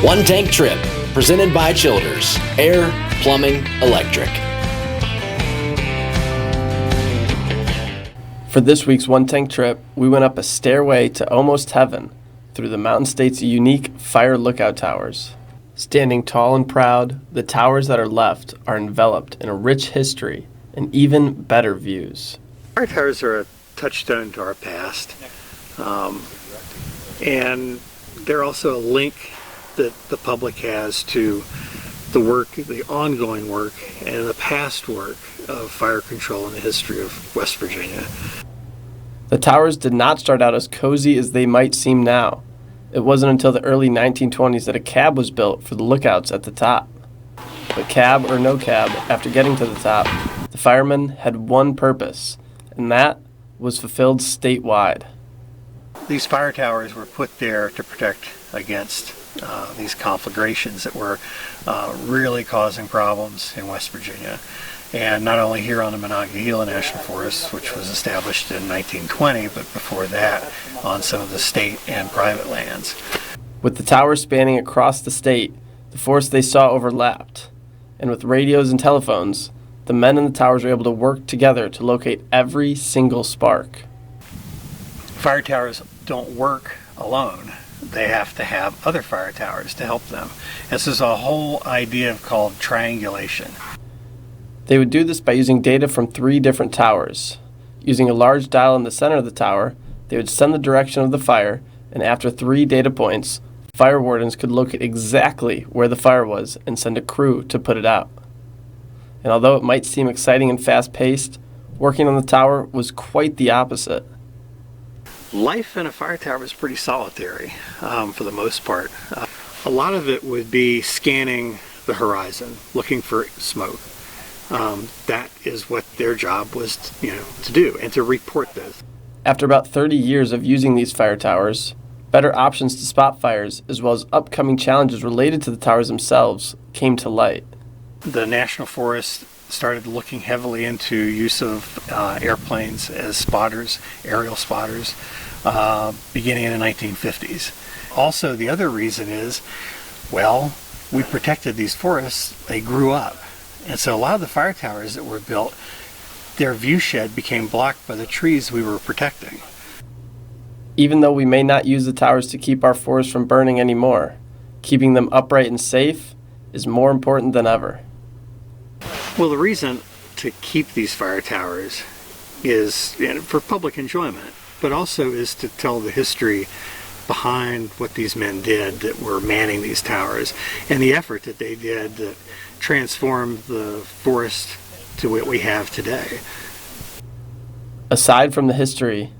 One Tank Trip, presented by Childers, Air, Plumbing, Electric. For this week's One Tank Trip, we went up a stairway to almost heaven through the Mountain State's unique fire lookout towers. Standing tall and proud, the towers that are left are enveloped in a rich history and even better views. Fire towers are a touchstone to our past, and they're also a link that the public has to the work, the ongoing work, and the past work of fire control in the history of West Virginia. The towers did not start out as cozy as they might seem now. It wasn't until the early 1920s that a cab was built for the lookouts at the top. But cab or no cab, after getting to the top, the firemen had one purpose, and that was fulfilled statewide. These fire towers were put there to protect against these conflagrations that were really causing problems in West Virginia. And not only here on the Monongahela National Forest, which was established in 1920, but before that on some of the state and private lands. With the towers spanning across the state, the forest they saw overlapped. And with radios and telephones, the men in the towers were able to work together to locate every single spark. Fire towers don't work alone. They have to have other fire towers to help them. This is a whole idea called triangulation. They would do this by using data from 3 different towers. Using a large dial in the center of the tower, they would send the direction of the fire, and after 3 data points, fire wardens could locate exactly where the fire was and send a crew to put it out. And although it might seem exciting and fast-paced, working on the tower was quite the opposite. Life in a fire tower is pretty solitary for the most part. A lot of it would be scanning the horizon, looking for smoke. That is what their job was to do, and to report this. After about 30 years of using these fire towers, better options to spot fires, as well as upcoming challenges related to the towers themselves, came to light. The National Forest started looking heavily into use of airplanes as spotters, aerial spotters, beginning in the 1950s. Also, the other reason is, well, we protected these forests, they grew up. And so a lot of the fire towers that were built, their view shed became blocked by the trees we were protecting. Even though we may not use the towers to keep our forests from burning anymore, keeping them upright and safe is more important than ever. Well, the reason to keep these fire towers is for public enjoyment, but also is to tell the history behind what these men did that were manning these towers, and the effort that they did to transform the forest to what we have today. Aside from the history,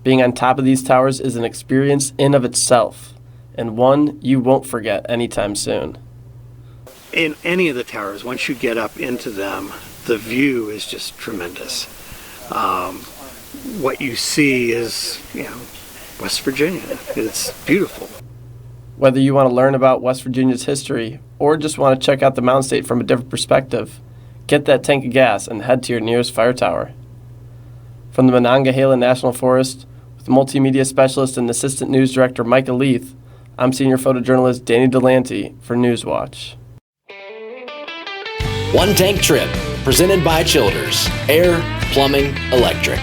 being on top of these towers is an experience in of itself, and one you won't forget anytime soon. In any of the towers, once you get up into them, the view is just tremendous. What you see is, West Virginia. It's beautiful. Whether you want to learn about West Virginia's history or just want to check out the Mountain State from a different perspective, get that tank of gas and head to your nearest fire tower. From the Monongahela National Forest, with multimedia specialist and assistant news director MICAH LEITH, I'm senior photojournalist Danny DELANTY for Newswatch. One Tank Trip, presented by Childers, Air, Plumbing, Electric.